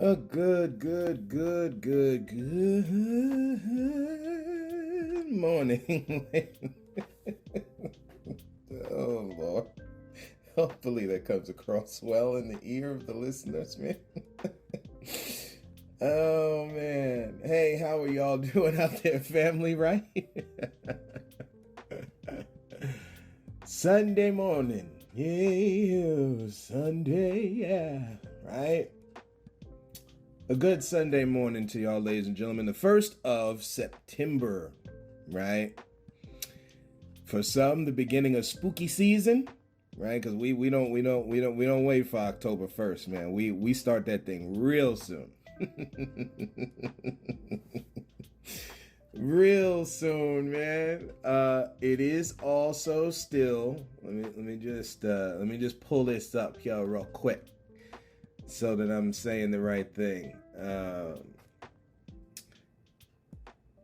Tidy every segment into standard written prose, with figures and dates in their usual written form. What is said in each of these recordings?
Good morning. Oh, Lord. Hopefully that comes across well in the ear of the listeners, man. Oh, man. Hey, how are y'all doing out there, family, right? Sunday morning. Yeah, Sunday, yeah, right? A good Sunday morning to y'all, ladies and gentlemen. The 1st of September, right? For some, the beginning of spooky season, right? Because we don't wait for October 1st, man. We start that thing real soon. Real soon, man. It is also still. Let me just pull this up here real quick, so that I'm saying the right thing.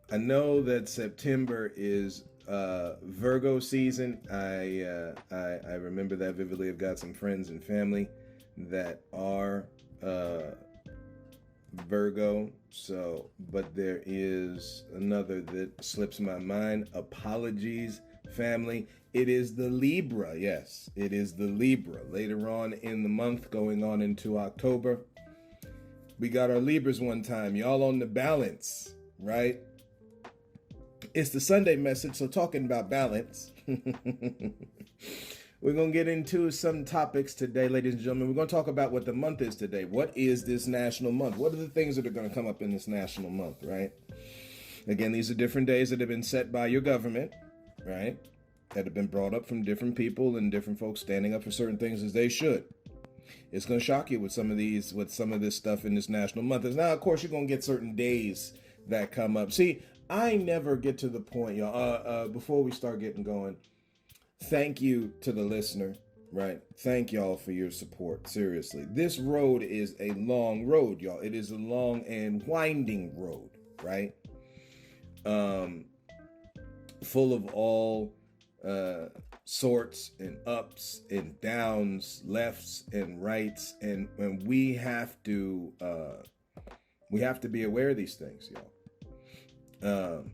I know that September is Virgo season. I remember that vividly. I've got some friends and family that are Virgo. So, but there is another that slips my mind. Apologies, family. It is the Libra. Yes, it is the Libra. Later on in the month, going on into October, we got our Libras one time. Y'all on the balance, right? It's the Sunday message, so talking about balance. We're going to get into some topics today, ladies and gentlemen. We're going to talk about what the month is today. What is this national month? What are the things that are going to come up in this national month, right? Again, these are different days that have been set by your government, right? That have been brought up from different people and different folks standing up for certain things as they should. It's going to shock you with some of this stuff in this national month. Now, of course, you're going to get certain days that come up. See, I never get to the point, y'all, before we start getting going, thank you to the listener, right? Thank y'all for your support. Seriously. This road is a long road, y'all. It is a long and winding road, right? Full of all sorts and ups and downs, lefts and rights, and we have to be aware of these things, y'all.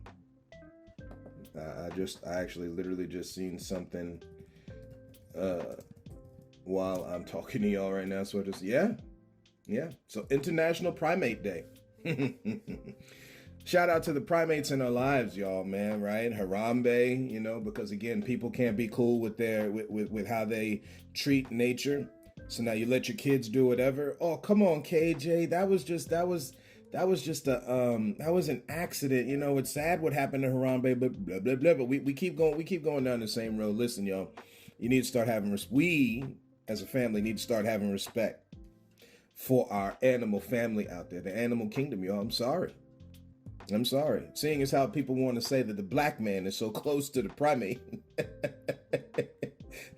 I actually literally just seen something while I'm talking to y'all right now. So I just, yeah. So International Primate Day. Shout out to the primates in our lives, y'all, man, right? Harambe, because again, people can't be cool with with how they treat nature. So now you let your kids do whatever. Oh, come on, KJ. That was an accident. It's sad what happened to Harambe, but blah blah blah. But we keep going down the same road. Listen, y'all, you need to start having we as a family need to start having respect for our animal family out there, the animal kingdom, y'all. I'm sorry. Seeing as how people want to say that the black man is so close to the primate.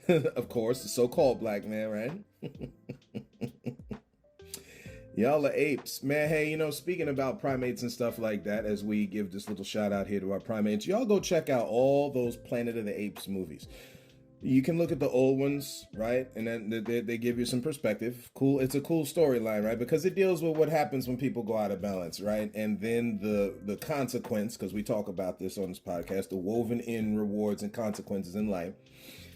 Of course, the so-called black man, right? Y'all are apes, man. Hey, speaking about primates and stuff like that, as we give this little shout out here to our primates, y'all go check out all those Planet of the Apes movies. You can look at the old ones, right? And then they give you some perspective. Cool. It's a cool storyline, right? Because it deals with what happens when people go out of balance, right? And then the consequence, because we talk about this on this podcast, the woven in rewards and consequences in life.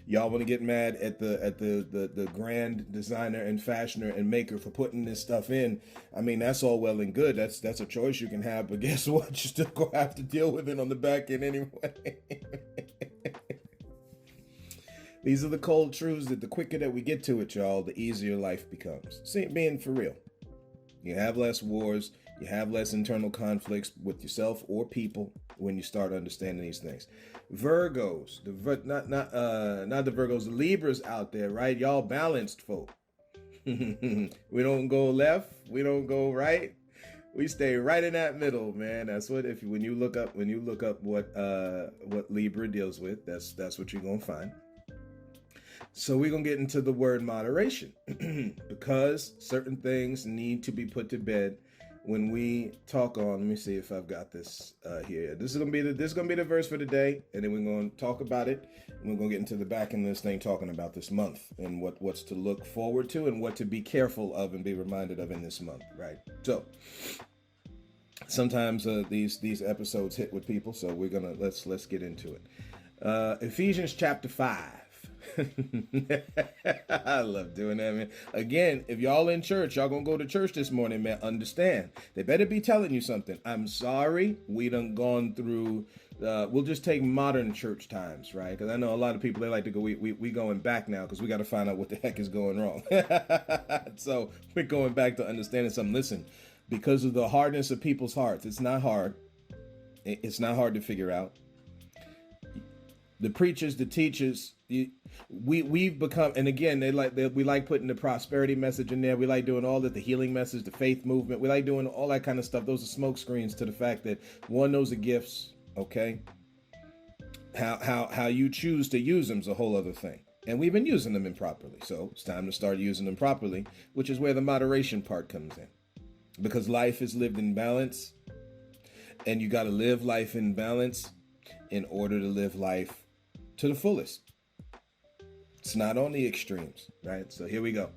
Y'all want to get mad at the grand designer and fashioner and maker for putting this stuff in. I mean, that's all well and good. That's a choice you can have, but guess what? You still gonna have to deal with it on the back end anyway. These are the cold truths that the quicker that we get to it, y'all, the easier life becomes. See, being for real. You have less wars. You have less internal conflicts with yourself or people when you start understanding these things. Virgos, not the Virgos, the Libras out there, right? Y'all balanced folk. We don't go left. We don't go right. We stay right in that middle, man. That's what when you look up what Libra deals with, that's what you're gonna find. So we're going to get into the word moderation because certain things need to be put to bed when we talk on, let me see if I've got this here. This is gonna be the verse for today, and then we're gonna talk about it. And we're gonna get into the back end of this thing, talking about this month and what's to look forward to and what to be careful of and be reminded of in this month, right? So sometimes these episodes hit with people, so we're gonna let's get into it. Ephesians chapter 5. I love doing that, man. Again, if y'all in church, y'all gonna go to church this morning, man, understand. They better be telling you something. I'm sorry, we done gone through, we'll just take modern church times, right? Because I know a lot of people, they like to go, we going back now because we got to find out what the heck is going wrong. So we're going back to understanding something. Listen, because of the hardness of people's hearts, it's not hard. It's not hard to figure out. The preachers, the teachers, we've become, and again, we like putting the prosperity message in there. We like doing all that, the healing message, the faith movement. We like doing all that kind of stuff. Those are smoke screens to the fact that one, those are gifts. Okay, how you choose to use them is a whole other thing, and we've been using them improperly. So it's time to start using them properly, which is where the moderation part comes in, because life is lived in balance, and you got to live life in balance in order to live life to the fullest. It's not on the extremes, right? So here we go.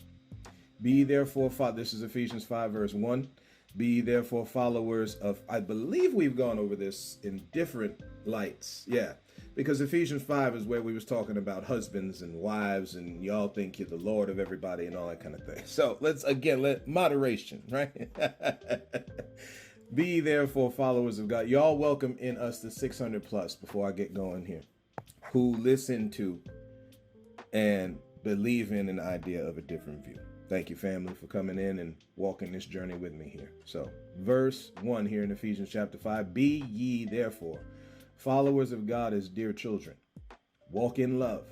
Be therefore, this is Ephesians 5 verse 1. Be therefore followers of, I believe we've gone over this in different lights. Yeah, because Ephesians 5 is where we was talking about husbands and wives, and y'all think you're the Lord of everybody and all that kind of thing. So let's, again, moderation, right? Be therefore followers of God. Y'all welcome in us the 600 plus before I get going here, who listen to and believe in an idea of a different view. Thank you, family, for coming in and walking this journey with me here. So, verse 1 here in Ephesians chapter 5, be ye therefore followers of God as dear children. Walk in love,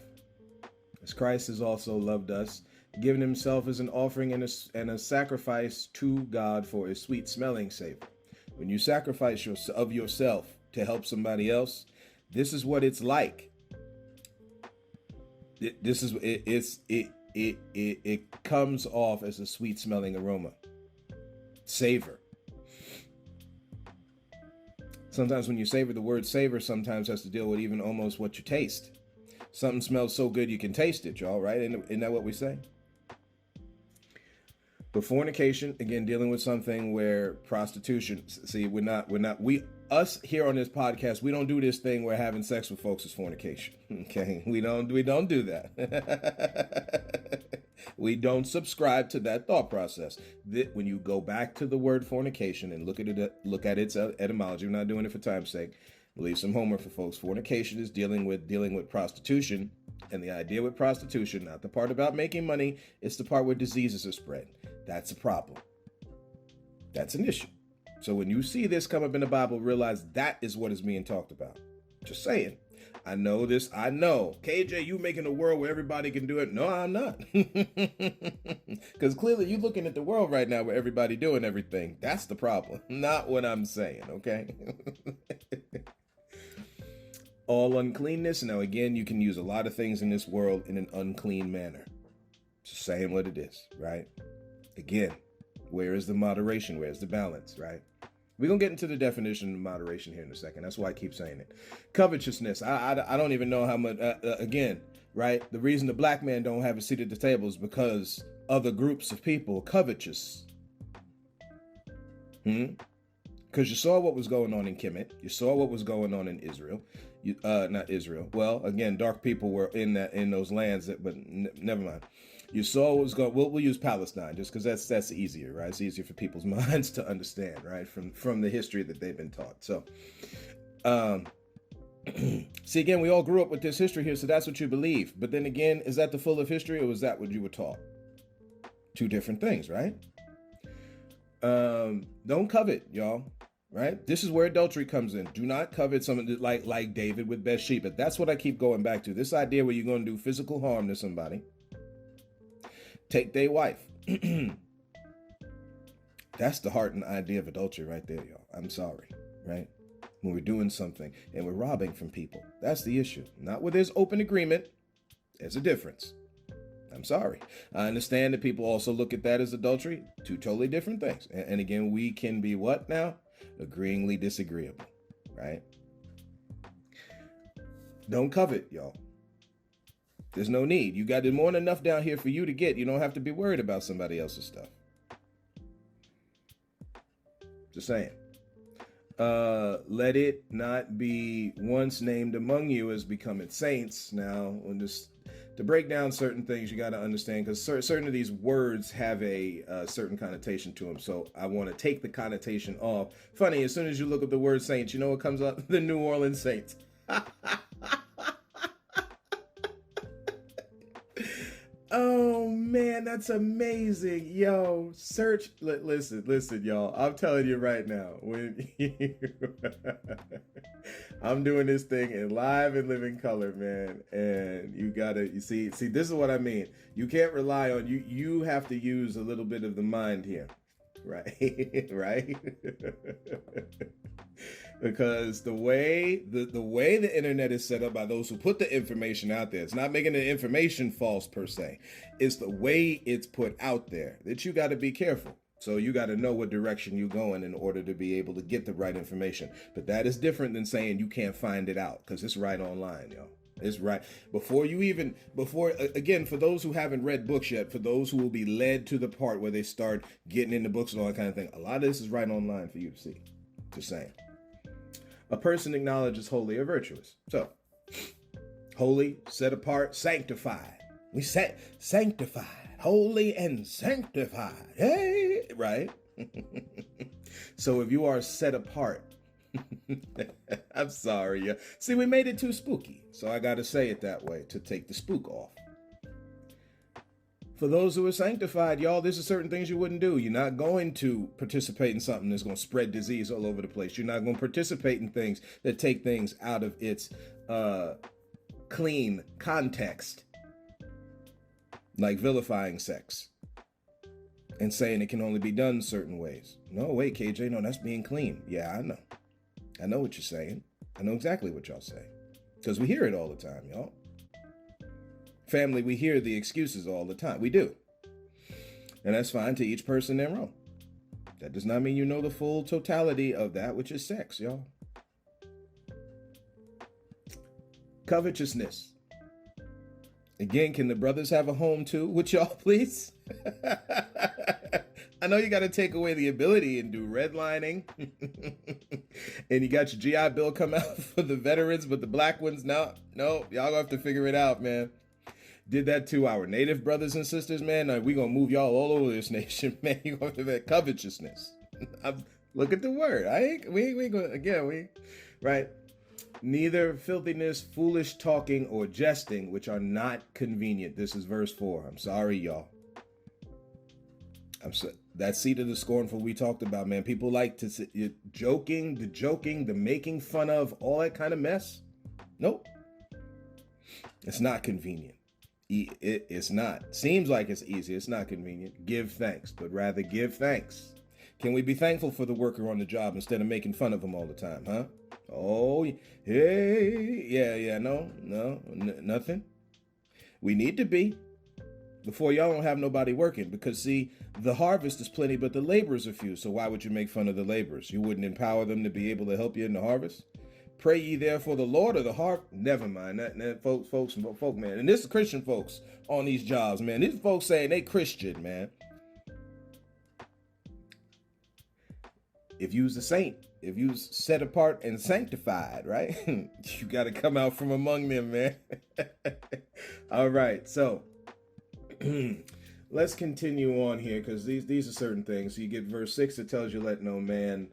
as Christ has also loved us, giving himself as an offering and a sacrifice to God for a sweet smelling savor. When you sacrifice of yourself to help somebody else, this is what it's like. It comes off as a sweet smelling aroma. Savor. Sometimes when you savor, the word savor sometimes has to deal with even almost what you taste. Something smells so good you can taste it, y'all, right? Isn't that what we say? But fornication, again, dealing with something where prostitution, see, us here on this podcast, we don't do this thing where having sex with folks is fornication. Okay. We don't do that. We don't subscribe to that thought process. When you go back to the word fornication and look at its etymology, we're not doing it for time's sake. Leave some homework for folks. Fornication is dealing with prostitution. And the idea with prostitution, not the part about making money, it's the part where diseases are spread. That's a problem. That's an issue. So when you see this come up in the Bible, realize that is what is being talked about. Just saying. I know this. I know. KJ, you making a world where everybody can do it. No, I'm not. Because clearly you're looking at the world right now where everybody doing everything. That's the problem. Not what I'm saying, okay? All uncleanness. Now, again, you can use a lot of things in this world in an unclean manner. Just saying what it is, right? Again, where is the moderation? Where's the balance, right? We're going to get into the definition of moderation here in a second. That's why I keep saying it. Covetousness. I don't even know how much, again, right? The reason the black man don't have a seat at the table is because other groups of people are covetous. Because you saw what was going on in Kemet. You saw what was going on in Israel. Not Israel. Well, again, dark people were in those lands, but never mind. You saw what was going. We'll use Palestine just because that's easier, right? It's easier for people's minds to understand, right? From the history that they've been taught. So, see, again, we all grew up with this history here, so that's what you believe. But then again, is that the full of history, or was that what you were taught? Two different things, right? Don't covet, y'all. Right? This is where adultery comes in. Do not covet something like David with Bathsheba. That's what I keep going back to. This idea where you're going to do physical harm to somebody. Take their wife. That's the heart and idea of adultery right there, y'all. I'm sorry, right? When we're doing something and we're robbing from people. That's the issue. Not where there's open agreement. There's a difference. I'm sorry. I understand that people also look at that as adultery. Two totally different things. And again, we can be what now? Agreeingly disagreeable, right? Don't covet, y'all. There's no need. You got more than enough down here for you to get. You don't have to be worried about somebody else's stuff. Just saying. Let it not be once named among you as becoming saints. Now, to break down certain things, you got to understand, because certain of these words have a certain connotation to them. So I want to take the connotation off. Funny, as soon as you look at the word saints, you know what comes up? The New Orleans Saints. Oh man, that's amazing. Yo, listen, y'all. I'm telling you right now, I'm doing this thing in live and living color, man. And you see, this is what I mean. You can't rely on you have to use a little bit of the mind here. Right? Right? Because the way the internet is set up by those who put the information out there, it's not making the information false per se. It's the way it's put out there that you got to be careful. So you got to know what direction you're going in order to be able to get the right information. But that is different than saying you can't find it out, because it's right online, y'all. It's right. Again, for those who haven't read books yet, for those who will be led to the part where they start getting into books and all that kind of thing, a lot of this is right online for you to see. Just saying. A person acknowledges holy or virtuous. So, holy, set apart, sanctified. We sanctified, holy and sanctified. Hey, right? So if you are set apart, I'm sorry. See, we made it too spooky. So I got to say it that way to take the spook off. For those who are sanctified, y'all, there's certain things you wouldn't do. You're not going to participate in something that's going to spread disease all over the place. You're not going to participate in things that take things out of its clean context, like vilifying sex and saying it can only be done certain ways. No, wait, KJ, no, that's being clean. Yeah, I know. I know what you're saying. I know exactly what y'all say, because we hear it all the time, y'all. Family, we hear the excuses all the time. We do. And that's fine, to each person their own. That does not mean you know the full totality of that which is sex, y'all. Covetousness. Again, can the brothers have a home too with y'all, please? I know you got to take away the ability and do redlining. And you got your GI Bill come out for the veterans, but the black ones, no, y'all gonna have to figure it out, man. Did that to our native brothers and sisters, man. Now, we gonna move y'all all over this nation, man. You gonna have that covetousness. Look at the word. We gonna right. Neither filthiness, foolish talking, or jesting, which are not convenient. This is verse 4. I'm sorry, y'all. That seed of the scornful we talked about, man. People like to joking, the making fun of, all that kind of mess. Nope. It's not convenient. It's not. Seems like it's easy. It's not convenient. Give thanks, but rather give thanks. Can we be thankful for the worker on the job instead of making fun of him all the time, huh? Oh, hey, yeah, no, nothing. We need to be. Before y'all don't have nobody working, because see, the harvest is plenty, but the laborers are few. So why would you make fun of the laborers? You wouldn't empower them to be able to help you in the harvest? Pray ye therefore the Lord of the harvest. Never mind that folks, man. And this is Christian folks on these jobs, man. These folks saying they Christian, man. If you's a saint, if you's set apart and sanctified, right? You got to come out from among them, man. All right, so let's continue on here, because these are certain things. So you get verse 6, it tells you, let no man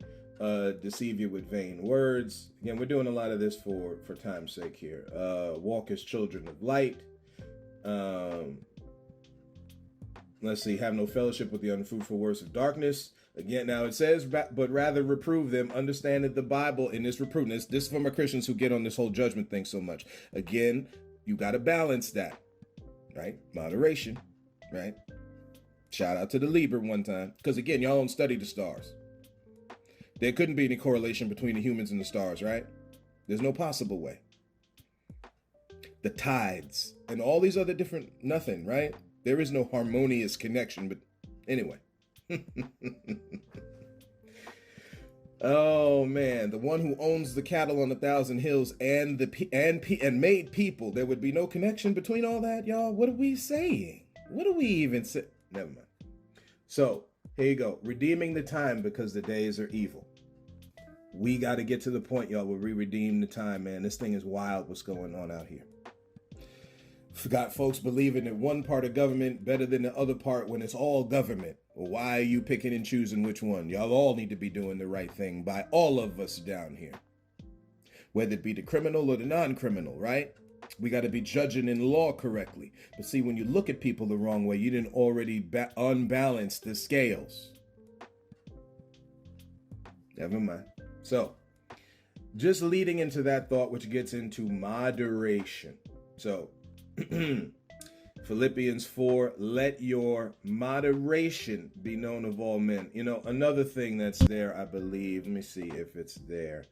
deceive you with vain words. Again, we're doing a lot of this for time's sake here. Walk as children of light. Let's see, have no fellowship with the unfruitful works of darkness. Again, now it says, but rather reprove them. Understand that the Bible in this reproof, this is from our Christians who get on this whole judgment thing so much. Again, you got to balance that, right? Moderation, right? Shout out to the Lieber one time, because again, y'all don't study the stars. There couldn't be any correlation between the humans and the stars, right? There's no possible way. The tides and all these other different nothing, right? There is no harmonious connection, but anyway. Oh man, the one who owns the cattle on 1,000 hills and made people. There would be no connection between all that, y'all. What are we saying? What do we even say? Never mind. So here you go. Redeeming the time because the days are evil. We got to get to the point, y'all, where we redeem the time, man. This thing is wild. What's going on out here? Got folks believing that one part of government better than the other part when it's all government. Well, why are you picking and choosing which one? Y'all all need to be doing the right thing by all of us down here. Whether it be the criminal or the non-criminal, right? We got to be judging in law correctly. But see, when you look at people the wrong way, you didn't already unbalance the scales. Never mind. So, just leading into that thought, which gets into moderation. So, Philippians 4, let your moderation be known of all men. You know, another thing that's there, I believe, let me see if it's there.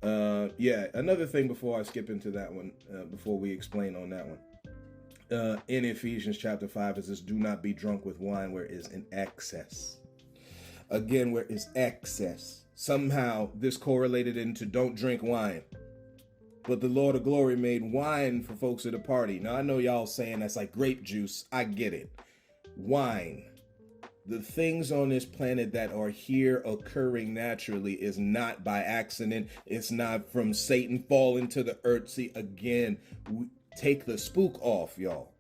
Another thing before I skip into that one, before we explain on that one. In Ephesians chapter 5, it says, do not be drunk with wine where is in excess. Again, where is excess. Somehow this correlated into don't drink wine. But the Lord of Glory made wine for folks at a party. Now, I know y'all saying that's like grape juice. I get it. Wine. The things on this planet that are here occurring naturally is not by accident. It's not from Satan falling to the earth. See, again, take the spook off, y'all.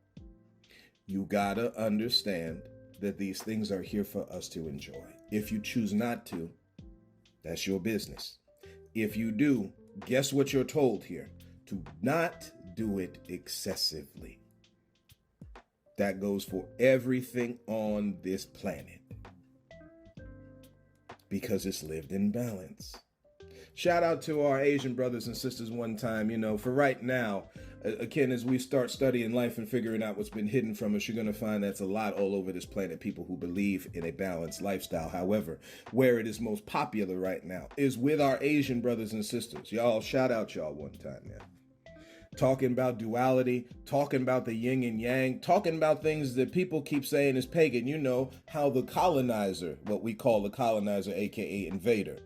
You gotta understand that these things are here for us to enjoy. If you choose not to, that's your business. If you do, guess what you're told here? To not do it excessively. That goes for everything on this planet. Because it's lived in balance. Shout out to our Asian brothers and sisters one time, you know, for right now, again, as we start studying life and figuring out what's been hidden from us, you're going to find that's a lot all over this planet, people who believe in a balanced lifestyle. However, where it is most popular right now is with our Asian brothers and sisters. Y'all, shout out y'all one time, man. Talking about duality, talking about the yin and yang, talking about things that people keep saying is pagan. You know, how the colonizer, what we call the colonizer, aka invader,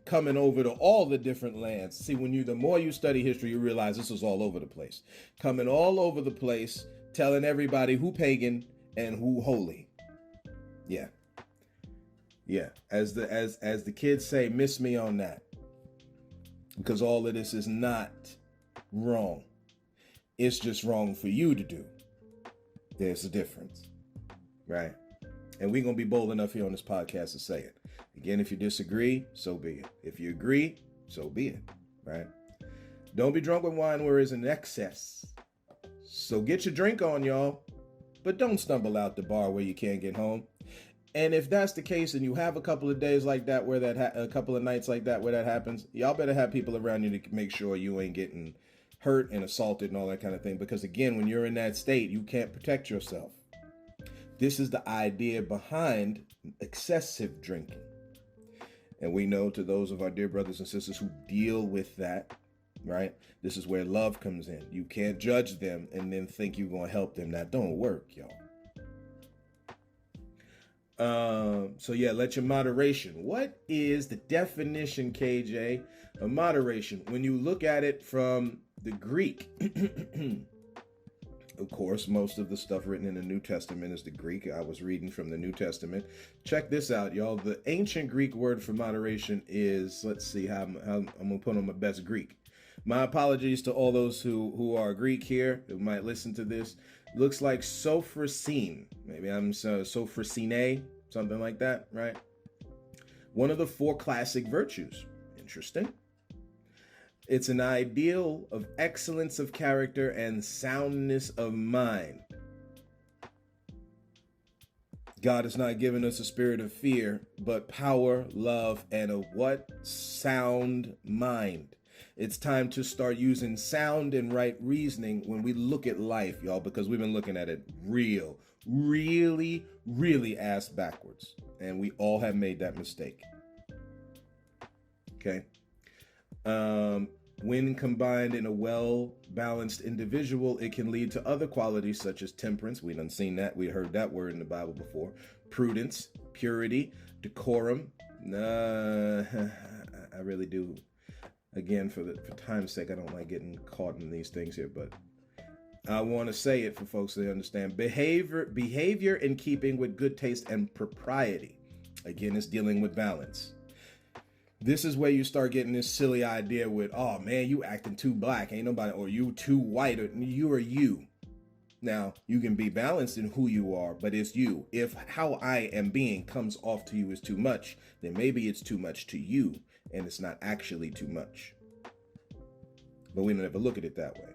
coming over to all the different lands. See, the more you study history, you realize this is all over the place. Coming all over the place, telling everybody who pagan and who holy. Yeah. As the kids say, miss me on that. Because all of this is not wrong. It's just wrong for you to do. There's a difference. Right? And we're going to be bold enough here on this podcast to say it. Again, if you disagree, so be it. If you agree, so be it, right? Don't be drunk with wine where it's in excess. So get your drink on, y'all. But don't stumble out the bar where you can't get home. And if that's the case and you have a couple of days like that where a couple of nights like that where that happens, y'all better have people around you to make sure you ain't getting hurt and assaulted and all that kind of thing. Because again, when you're in that state, you can't protect yourself. This is the idea behind excessive drinking. And we know, to those of our dear brothers and sisters who deal with that, right? This is where love comes in. You can't judge them and then think you're going to help them. That don't work, y'all. So yeah, let your moderation. What is the definition, KJ, of moderation? When you look at it from the Greek, of course, most of the stuff written in the New Testament is the Greek. I was reading from the New Testament. Check this out, y'all. The ancient Greek word for moderation is, let's see how I'm going to put on my best Greek. My apologies to all those who are Greek here, who might listen to this. Looks like sophrosyne. Maybe I'm sophrosyne, something like that, right? One of the 4 classic virtues. Interesting. It's an ideal of excellence of character and soundness of mind. God has not given us a spirit of fear, but power, love, and a what? Sound mind. It's time to start using sound and right reasoning when we look at life, y'all, because we've been looking at it really ass backwards. And we all have made that mistake. Okay. When combined in a well-balanced individual, it can lead to other qualities such as temperance. We done seen that. We heard that word in the Bible before. Prudence, purity, decorum. I really do. Again, for time's sake, I don't like getting caught in these things here, but I want to say it for folks to understand. Behavior in keeping with good taste and propriety. Again, it's dealing with balance. This is where you start getting this silly idea with, oh man, you acting too black, ain't nobody, or you too white, or you are you. Now, you can be balanced in who you are, but it's you. If how I am being comes off to you as too much, then maybe it's too much to you, and it's not actually too much. But we don't ever look at it that way.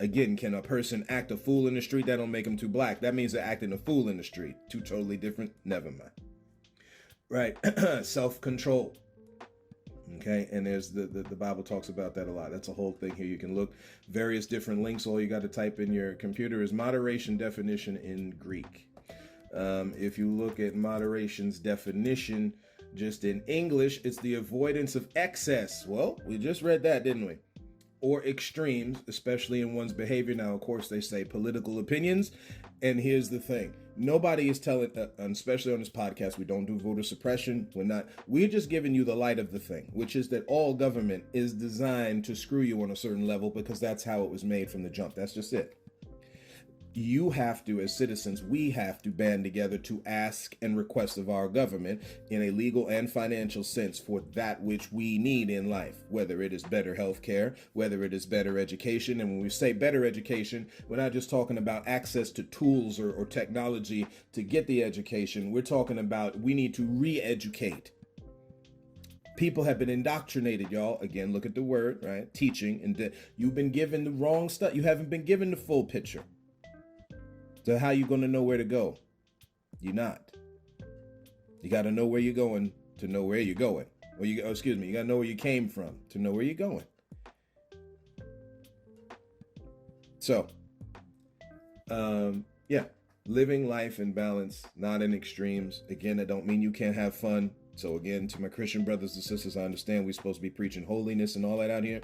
Again, can a person act a fool in the street? That don't make them too black. That means they're acting a fool in the street. Two totally different. Never mind. Right. Self-control. Okay. And there's the Bible talks about that a lot. That's a whole thing here. You can look various different links. All you got to type in your computer is moderation definition in Greek. If you look at moderation's definition just in English, it's the avoidance of excess. Well, we just read that, didn't we? Or extremes, especially in one's behavior. Now, of course, they say political opinions. And here's the thing. Nobody is telling, especially on this podcast, we don't do voter suppression. We're just giving you the light of the thing, which is that all government is designed to screw you on a certain level because that's how it was made from the jump. That's just it. You have to, as citizens, we have to band together to ask and request of our government in a legal and financial sense for that which we need in life, whether it is better health care, whether it is better education. And when we say better education, we're not just talking about access to tools or technology to get the education. We're talking about we need to re-educate. People have been indoctrinated, y'all. Again, look at the word, right? Teaching. And you've been given the wrong stuff. You haven't been given the full picture. So how you going to know where to go? You're not. You got to know where you're going to know where you're going. You got to know where you came from to know where you're going. So, living life in balance, not in extremes. Again, I don't mean you can't have fun. So again, to my Christian brothers and sisters, I understand we're supposed to be preaching holiness and all that out here.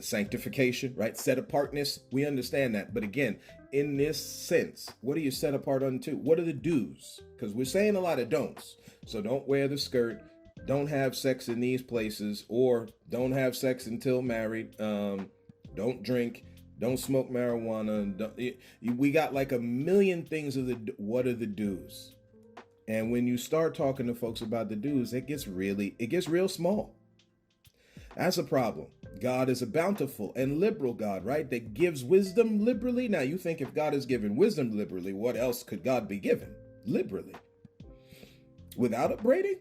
Sanctification, right? Set apartness. We understand that. But again, in this sense, what are you set apart unto? What are the do's? Because we're saying a lot of don'ts. So don't wear the skirt. Don't have sex in these places, or don't have sex until married. Don't drink. Don't smoke marijuana. We got like a million things of what are the do's? And when you start talking to folks about the do's, it gets real small. That's a problem. God is a bountiful and liberal God, right? That gives wisdom liberally. Now, you think if God is given wisdom liberally, what else could God be given liberally? Without upbraiding?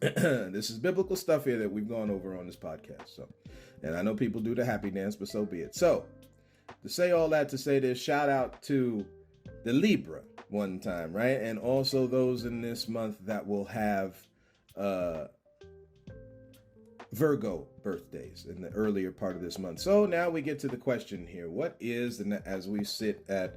This is biblical stuff here that we've gone over on this podcast. So, and I know people do the happy dance, but so be it. So, to say all that, to say this, shout out to the Libra one time, right? And also those in this month that will have Virgo birthdays in the earlier part of this month. So now we get to the question here. What is, as we sit at,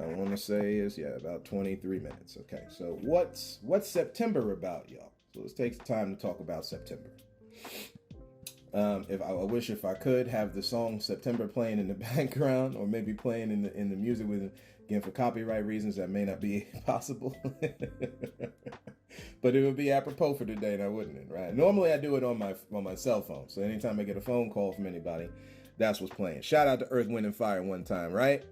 I want to say is, about 23 minutes. Okay, so what's September about, y'all? So let's take the time to talk about September. I wish if I could have the song September playing in the background, or maybe playing in the music with, again, for copyright reasons, that may not be possible. But it would be apropos for today, now wouldn't it? Right? Normally I do it on my cell phone. So anytime I get a phone call from anybody, that's what's playing. Shout out to Earth, Wind, and Fire one time, right?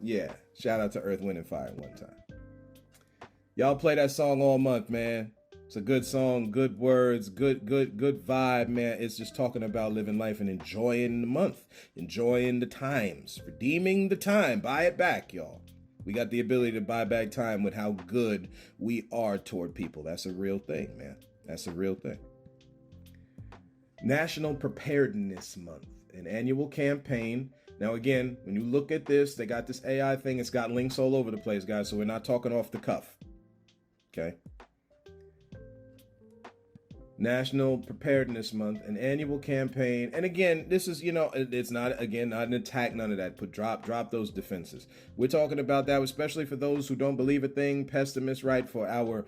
Yeah. Shout out to Earth, Wind, and Fire one time. Y'all play that song all month, man. It's a good song, good words, good vibe, man. It's just talking about living life and enjoying the month, enjoying the times, redeeming the time. Buy it back, y'all. We got the ability to buy back time with how good we are toward people. That's a real thing, man. That's a real thing. National Preparedness Month, an annual campaign. Now, again, when you look at this, they got this AI thing. It's got links all over the place, guys. So we're not talking off the cuff. Okay. National Preparedness Month, an annual campaign. And again, this is, it's not, again, not an attack, none of that. Drop those defenses. We're talking about that, especially for those who don't believe a thing, pessimists, right? For our,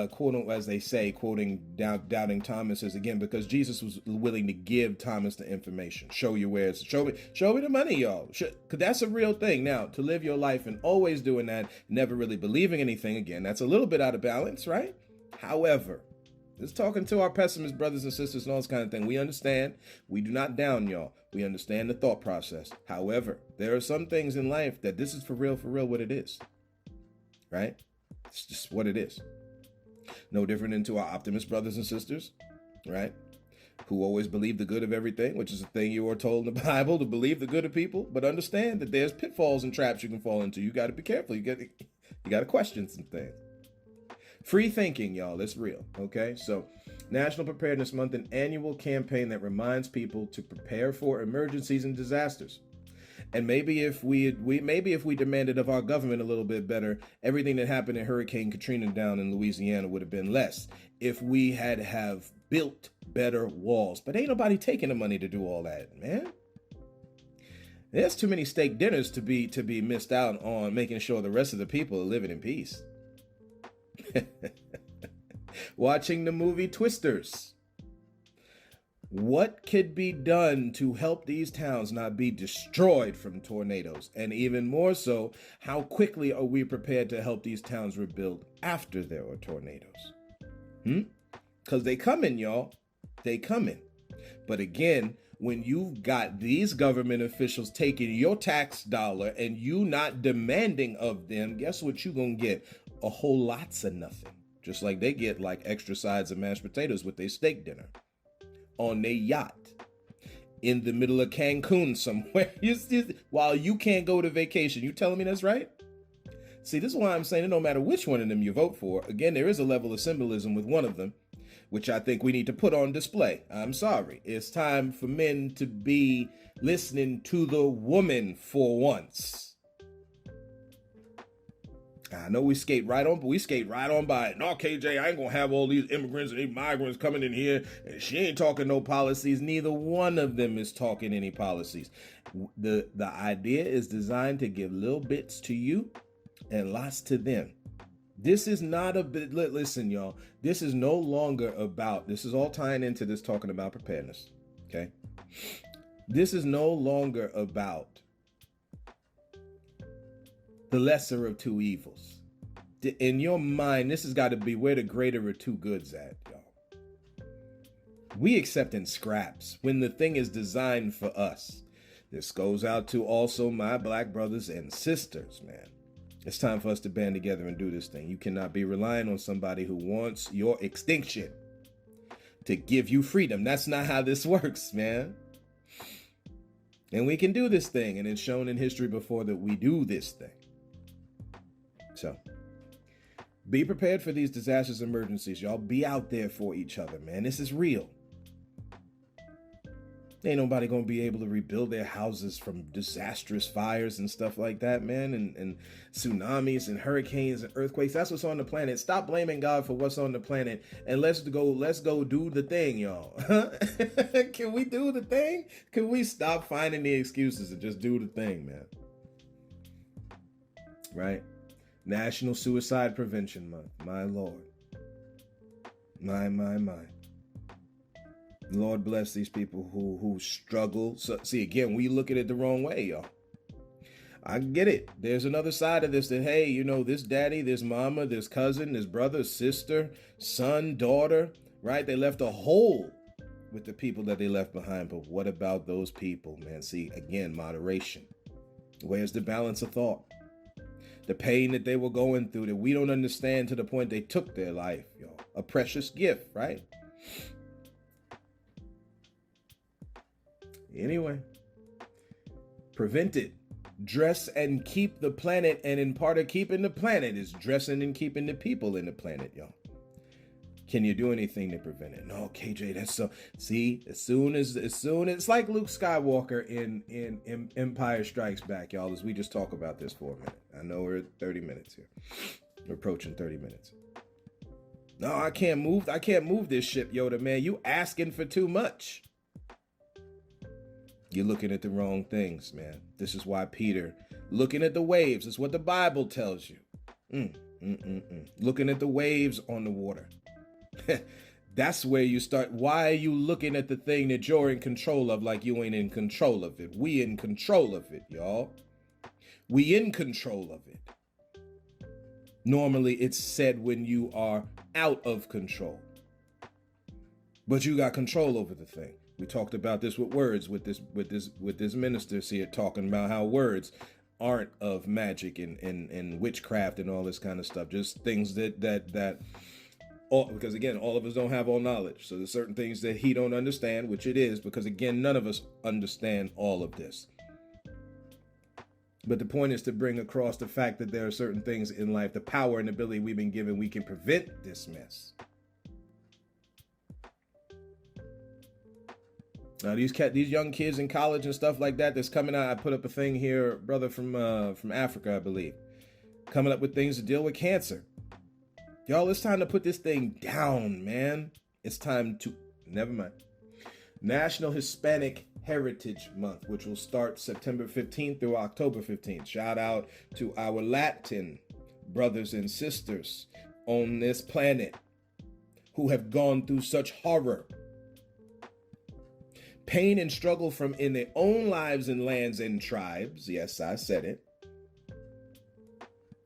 quote, as they say, quoting doubting Thomas is again, because Jesus was willing to give Thomas the information. Show you where it's, show me the money, y'all. Cause that's a real thing. Now, to live your life and always doing that, never really believing anything, again, that's a little bit out of balance, right? However, just talking to our pessimist brothers and sisters and all this kind of thing. We understand. We do not down y'all. We understand the thought process. However, there are some things in life that this is for real what it is. Right? It's just what it is. No different than to our optimist brothers and sisters. Right? Who always believe the good of everything, which is a thing you are told in the Bible, to believe the good of people, but understand that there's pitfalls and traps you can fall into. You got to be careful. You got to question some things. Free thinking, y'all, it's real, okay? So, National Preparedness Month, an annual campaign that reminds people to prepare for emergencies and disasters. And maybe if we demanded of our government a little bit better, everything that happened in Hurricane Katrina down in Louisiana would have been less if we have built better walls. But ain't nobody taking the money to do all that, man. There's too many steak dinners to be missed out on making sure the rest of the people are living in peace. Watching the movie Twisters. What could be done to help these towns not be destroyed from tornadoes? And even more so, how quickly are we prepared to help these towns rebuild after there are tornadoes? Because they coming, y'all. They coming. But again, when you've got these government officials taking your tax dollar and you not demanding of them, guess what you gonna get? A whole lots of nothing. Just like they get like extra sides of mashed potatoes with their steak dinner on their yacht in the middle of Cancun somewhere. While you can't go to vacation. You telling me that's right? See, this is why I'm saying that no matter which one of them you vote for, again, there is a level of symbolism with one of them, which I think we need to put on display. I'm sorry. It's time for men to be listening to the woman for once. I know we skate right on, but we skate right on by it. No, KJ, I ain't gonna have all these immigrants and these migrants coming in here, and she ain't talking no policies. Neither one of them is talking any policies. The idea is designed to give little bits to you and lots to them. This is not a bit. Listen, y'all. This is no longer about. This is all tying into this talking about preparedness. Okay. This is no longer about the lesser of two evils. In your mind, this has got to be where the greater of two goods at, y'all. We accepting scraps when the thing is designed for us. This goes out to also my black brothers and sisters, man. It's time for us to band together and do this thing. You cannot be relying on somebody who wants your extinction to give you freedom. That's not how this works, man. And we can do this thing, and it's shown in history before that we do this thing. So, be prepared for these disasters, emergencies, y'all. Be out there for each other, man. This is real. Ain't nobody gonna be able to rebuild their houses from disastrous fires and stuff like that, man, and tsunamis and hurricanes and earthquakes. That's what's on the planet. Stop blaming God for what's on the planet and let's go do the thing, y'all. Can we do the thing? Can we stop finding the excuses and just do the thing, man? Right? National Suicide Prevention Month. My Lord. My. Lord bless these people who struggle. So, see, again, we look at it the wrong way, y'all. I get it. There's another side of this that, hey, you know, this daddy, this mama, this cousin, this brother, sister, son, daughter, right? They left a hole with the people that they left behind. But what about those people, man? See, again, moderation. Where's the balance of thought? The pain that they were going through that we don't understand to the point they took their life, y'all. A precious gift, right? Anyway, prevent it. Dress and keep the planet, and in part of keeping the planet is dressing and keeping the people in the planet, y'all. Can you do anything to prevent it? No, KJ, that's so. See, as soon as it's like Luke Skywalker in Empire Strikes Back, y'all. As we just talk about this for a minute. I know we're at 30 minutes here. We're approaching 30 minutes. No, I can't move. I can't move this ship, Yoda, man. You asking for too much. You're looking at the wrong things, man. This is why Peter, looking at the waves, is what the Bible tells you. Looking at the waves on the water. That's where you start. Why are you looking at the thing that you're in control of like you ain't in control of it? We in control of it, y'all. We in control of it. Normally it's said when you are out of control. But you got control over the thing. We talked about this with words, with this minister here talking about how words aren't of magic and witchcraft and all this kind of stuff. Just things that all, because again, all of us don't have all knowledge. So there's certain things that he don't understand, which it is, because again, none of us understand all of this. But the point is to bring across the fact that there are certain things in life, the power and ability we've been given, we can prevent this mess. Now these young kids in college and stuff like that that's coming out. I put up a thing here, brother from Africa, I believe, coming up with things to deal with cancer. Y'all, it's time to put this thing down, man. It's time to, never mind. National Hispanic Heritage Month, which will start September 15th through October 15th. Shout out to our Latin brothers and sisters on this planet who have gone through such horror, pain, and struggle from in their own lives and lands and tribes. Yes, I said it.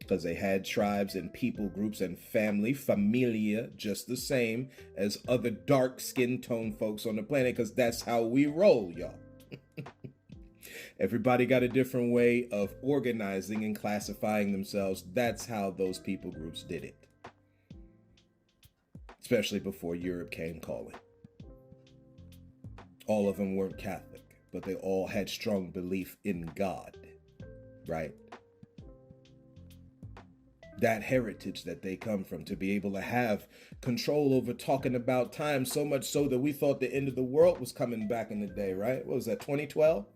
Because they had tribes and people groups and familia, just the same as other dark skin tone folks on the planet, because that's how we roll, y'all. Everybody got a different way of organizing and classifying themselves. That's how those people groups did it. Especially before Europe came calling. All of them weren't Catholic, but they all had strong belief in God, right? That heritage that they come from, to be able to have control over talking about time, so much so that we thought the end of the world was coming back in the day, right? What was that, 2012?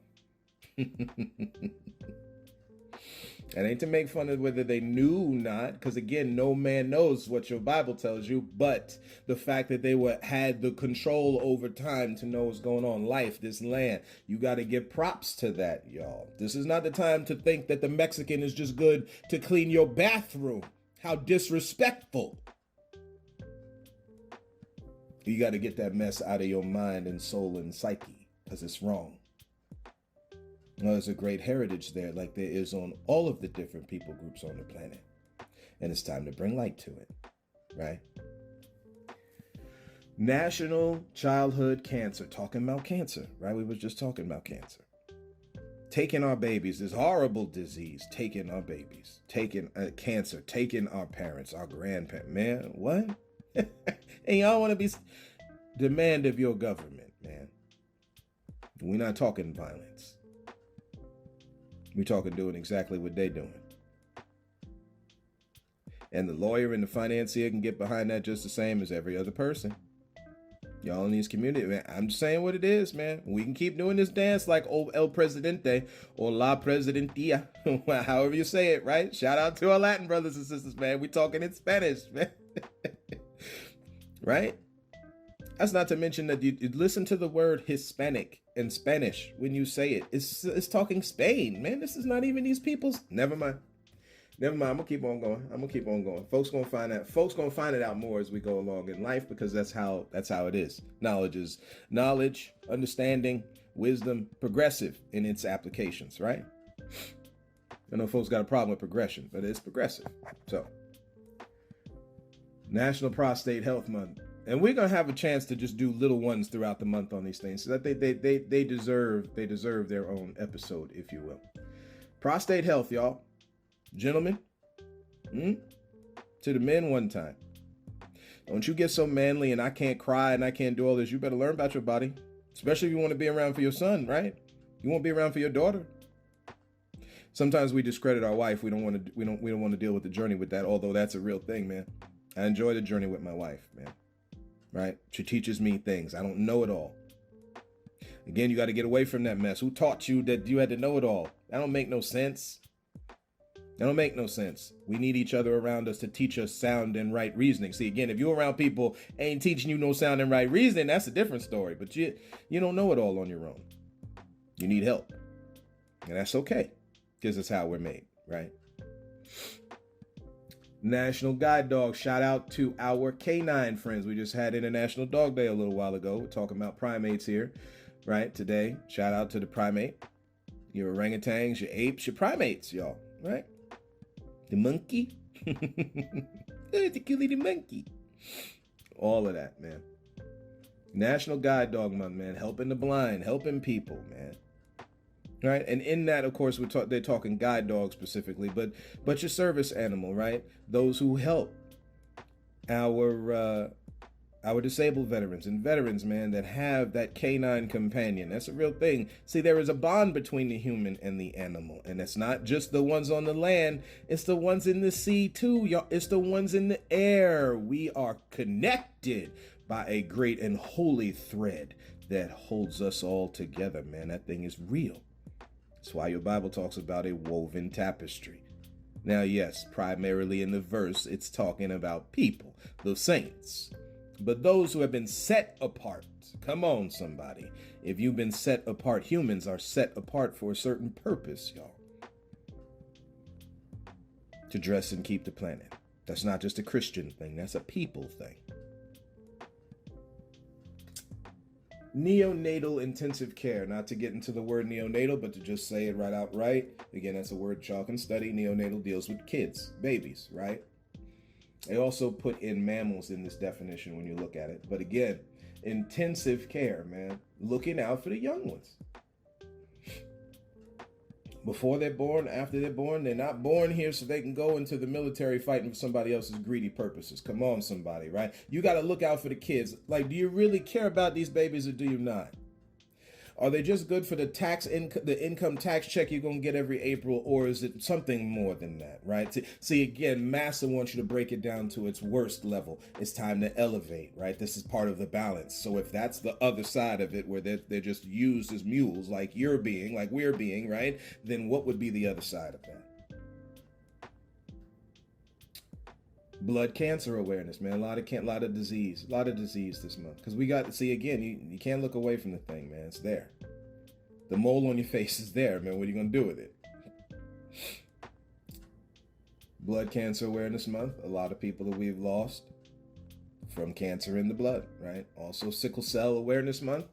That ain't to make fun of whether they knew or not, because again, no man knows what your Bible tells you, but the fact that they had the control over time to know what's going on, life, this land, you got to give props to that, y'all. This is not the time to think that the Mexican is just good to clean your bathroom. How disrespectful. You got to get that mess out of your mind and soul and psyche, because it's wrong. Well, there's a great heritage there, like there is on all of the different people groups on the planet. And it's time to bring light to it, right? National Childhood Cancer, talking about cancer, right? We were just talking about cancer. Taking our babies, this horrible disease, taking our babies, taking cancer, taking our parents, our grandparents. Man, what? And y'all want to be demand of your government, man. We're not talking violence. We're talking doing exactly what they're doing. And the lawyer and the financier can get behind that just the same as every other person. Y'all in these communities, man, I'm just saying what it is, man. We can keep doing this dance like old El Presidente or La Presidentia, however you say it, right? Shout out to our Latin brothers and sisters, man. We talking in Spanish, man. Right? That's not to mention that you listen to the word Hispanic in Spanish when you say it. It's talking Spain, man. This is not even these people's. Never mind. I'm gonna keep on going. Folks gonna find it out more as we go along in life, because that's how it is. Knowledge is knowledge, understanding, wisdom, progressive in its applications, right? I know folks got a problem with progression, but it's progressive. So, National Prostate Health Month. And we're gonna have a chance to just do little ones throughout the month on these things, so that they deserve their own episode, if you will. Prostate health, y'all. Gentlemen, to the men one time. Don't you get so manly and I can't cry and I can't do all this. You better learn about your body, especially if you want to be around for your son, right? You won't be around for your daughter. Sometimes we discredit our wife. We don't want to deal with the journey with that, although that's a real thing, man. I enjoy the journey with my wife, man. Right? She teaches me things. I don't know it all. Again, you got to get away from that mess. Who taught you that you had to know it all? That don't make no sense. That don't make no sense. We need each other around us to teach us sound and right reasoning. See, again, if you're around people ain't teaching you no sound and right reasoning, that's a different story. But you don't know it all on your own. You need help. And that's okay, because it's how we're made, right? National Guide Dog. Shout out to our canine friends. We just had International Dog Day a little while ago. We're talking about primates here, right? Today, shout out to the primate. Your orangutans, your apes, your primates, y'all, right? The monkey. The monkey. All of that, man. National Guide Dog Month, man. Helping the blind, helping people, man. Right, and in that, of course, they're talking guide dogs specifically, but your service animal, right? Those who help our disabled veterans and veterans, man, that have that canine companion. That's a real thing. See, there is a bond between the human and the animal, and it's not just the ones on the land. It's the ones in the sea too, y'all. It's the ones in the air. We are connected by a great and holy thread that holds us all together, man. That thing is real. That's why your Bible talks about a woven tapestry. Now, yes, primarily in the verse, it's talking about people, the saints. But those who have been set apart, come on, somebody. If you've been set apart, humans are set apart for a certain purpose, y'all. To dress and keep the planet. That's not just a Christian thing, that's a people thing. Neonatal intensive care, not to get into the word neonatal, but to just say it right outright. Again, that's a word y'all can study. Neonatal deals with kids, babies, right? They also put in mammals in this definition when you look at it. But again, intensive care, man. Looking out for the young ones. Before they're born, after they're born, they're not born here so they can go into the military fighting for somebody else's greedy purposes. Come on, somebody, right? You got to look out for the kids. Like, do you really care about these babies or do you not? Are they just good for the income tax check you're going to get every April, or is it something more than that, right? See, again, Massa wants you to break it down to its worst level. It's time to elevate, right? This is part of the balance. So if that's the other side of it, where they're just used as mules, like we're being, right? Then what would be the other side of that? Blood cancer awareness, man. A lot of disease this month. Because we got to see, again, you can't look away from the thing, man. It's there. The mole on your face is there, man. What are you going to do with it? Blood cancer awareness month. A lot of people that we've lost from cancer in the blood, right? Also sickle cell awareness month.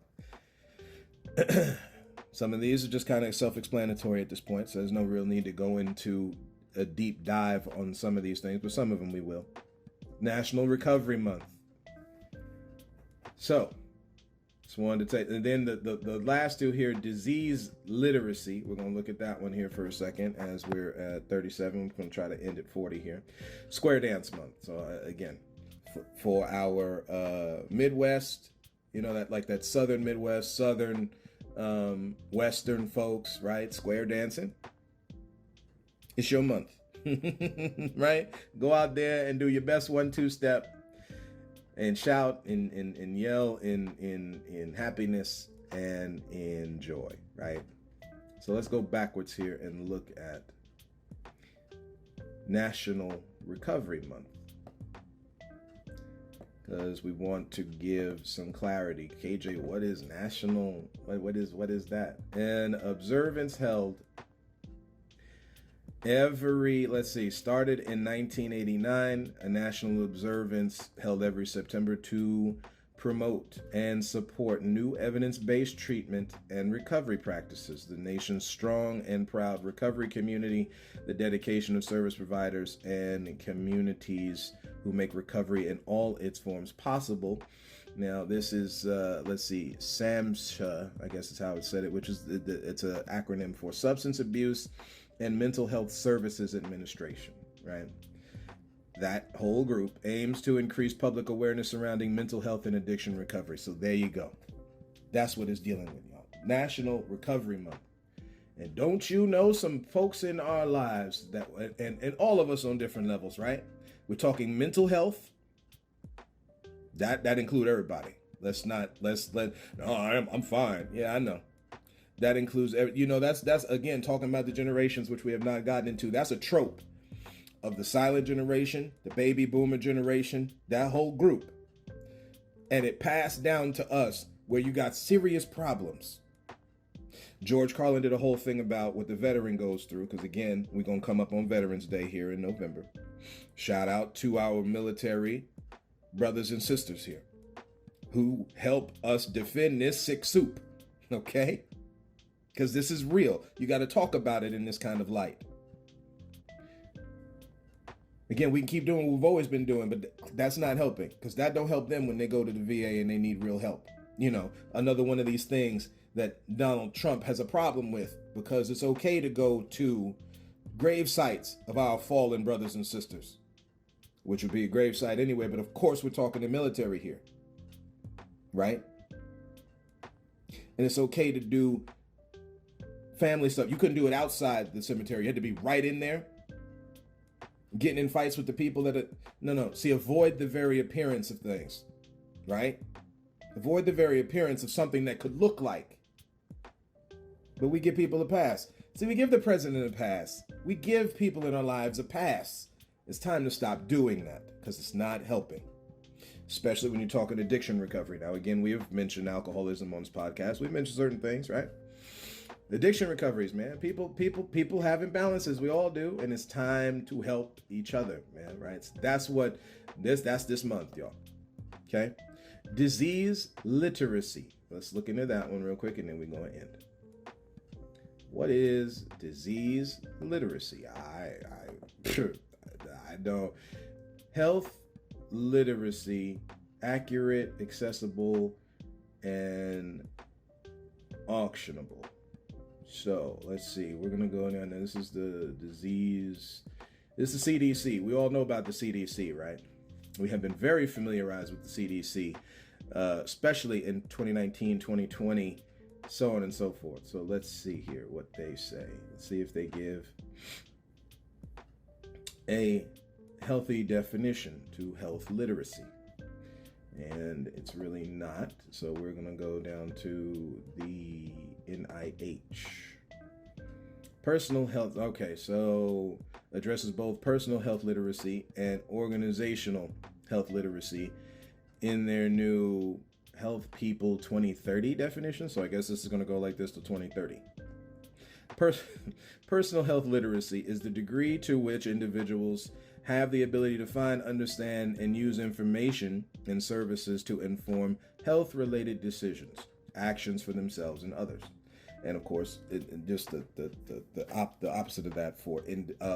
Some of these are just kind of self-explanatory at this point, so there's no real need to go into a deep dive on some of these things, but some of them we will. National Recovery Month. So, just wanted to take, and then the last two here, disease literacy. We're going to look at that one here for a second as we're at 37. We're going to try to end at 40 here. Square Dance Month. So, again, for our Midwest, you know, that Southern Midwest, Southern Western folks, right? Square dancing. It's your month, right? Go out there and do your best 1-2 step and shout and yell in happiness and in joy, right? So let's go backwards here and look at National Recovery Month, because we want to give some clarity. KJ, what is national? What is that? An observance held started in 1989, a national observance held every September to promote and support new evidence-based treatment and recovery practices, the nation's strong and proud recovery community, the dedication of service providers and communities who make recovery in all its forms possible. Now, this is, SAMHSA, I guess is how it said it, which is, it's an acronym for Substance Abuse and Mental Health Services Administration, right? That whole group aims to increase public awareness surrounding mental health and addiction recovery. So there you go. That's what it's dealing with, y'all. National Recovery Month. And don't you know some folks in our lives that, and all of us on different levels, right? We're talking mental health. That include everybody. I'm fine. Yeah, I know. That includes, that's again talking about the generations which we have not gotten into. That's a trope of the silent generation, the baby boomer generation, that whole group. And it passed down to us where you got serious problems. George Carlin did a whole thing about what the veteran goes through, because again, we're going to come up on Veterans Day here in November. Shout out to our military brothers and sisters here who help us defend this sick soup, okay? Because this is real. You got to talk about it in this kind of light. Again, we can keep doing what we've always been doing, but that's not helping, because that don't help them when they go to the VA and they need real help. Another one of these things that Donald Trump has a problem with, because it's okay to go to grave sites of our fallen brothers and sisters, which would be a grave site anyway, but of course we're talking the military here, right? And it's okay to do family stuff. You couldn't do it outside the cemetery. You had to be right in there, getting in fights with the people that are, see, avoid the very appearance of things, right? Avoid the very appearance of something that could look like. But we give people a pass. See, we give the president a pass. We give people in our lives a pass. It's time to stop doing that, because it's not helping. Especially when you're talking addiction recovery. Now, again, we have mentioned alcoholism on this podcast. We've mentioned certain things, right? Addiction recoveries, man. People have imbalances. We all do. And it's time to help each other, man, right? That's this month, y'all. Okay? Disease literacy. Let's look into that one real quick, and then we're going to end. What is disease literacy? I don't. Health literacy, accurate, accessible, and auctionable. So let's see. We're going to go down. This is the disease. This is the CDC. We all know about the CDC, right? We have been very familiarized with the CDC, especially in 2019, 2020, so on and so forth. So let's see here what they say. Let's see if they give a healthy definition to health literacy. And it's really not. So we're going to go down to the NIH. Personal health. Okay, so addresses both personal health literacy and organizational health literacy in their new Health People 2030 definition. So I guess this is going to go like this to 2030. Personal health literacy is the degree to which individuals have the ability to find, understand, and use information and services to inform health-related decisions, actions for themselves and others. And of course, just the opposite of that for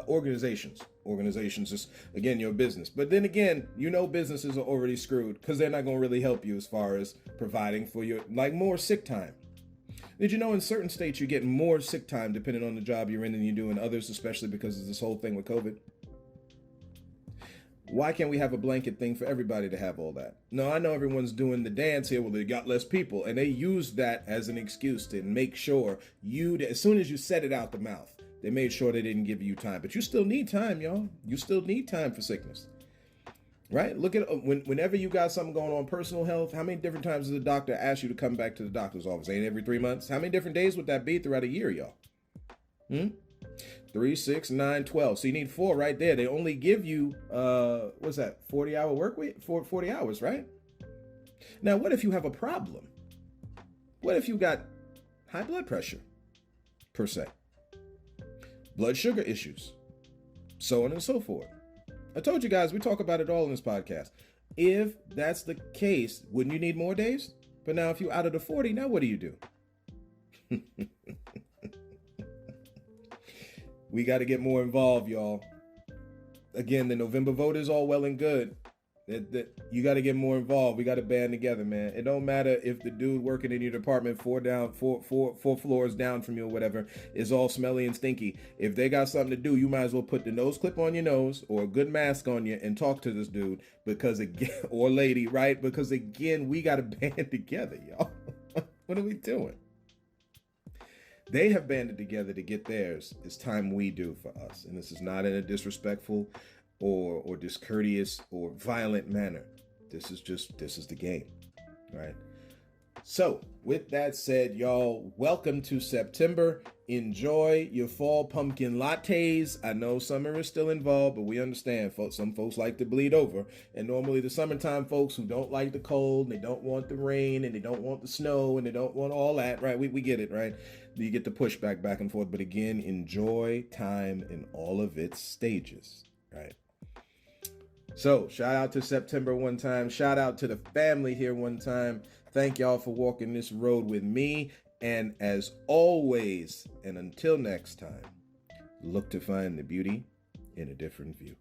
organizations. Organizations is, again, your business. But then again, businesses are already screwed because they're not going to really help you as far as providing for your, more sick time. Did you know in certain states you get more sick time depending on the job you're in than you do in others, especially because of this whole thing with COVID? Why can't we have a blanket thing for everybody to have all that? No, I know everyone's doing the dance here. Well, they got less people. And they use that as an excuse to make sure as soon as you said it out the mouth, they made sure they didn't give you time. But you still need time, y'all. You still need time for sickness. Right? Look at whenever you got something going on, personal health, how many different times does the doctor ask you to come back to the doctor's office? Ain't every 3 months? How many different days would that be throughout a year, y'all? 3, 6, 9, 12. So you need 4 right there. They only give you, 40-hour work week? 40 hours, right? Now, what if you have a problem? What if you got high blood pressure, per se? Blood sugar issues, so on and so forth. I told you guys, we talk about it all in this podcast. If that's the case, wouldn't you need more days? But now if you're out of the 40, now what do you do? We got to get more involved, y'all. Again, the November vote is all well and good. You got to get more involved. We got to band together, man. It don't matter if the dude working in your department four floors down from you or whatever is all smelly and stinky. If they got something to do, you might as well put the nose clip on your nose or a good mask on you and talk to this dude or lady, right? Because again, we got to band together, y'all. What are we doing? They have banded together to get theirs. It's time we do for us. And this is not in a disrespectful or discourteous or violent manner. This is the game, right? So, with that said, y'all, welcome to September. Enjoy your fall pumpkin lattes. I know summer is still involved, but we understand some folks like to bleed over. And normally the summertime folks who don't like the cold, and they don't want the rain, and they don't want the snow, and they don't want all that, right? We get it, right? You get the pushback back and forth. But again, enjoy time in all of its stages, right? So, shout out to September one time. Shout out to the family here one time. Thank y'all for walking this road with me. And as always, and until next time, look to find the beauty in a different view.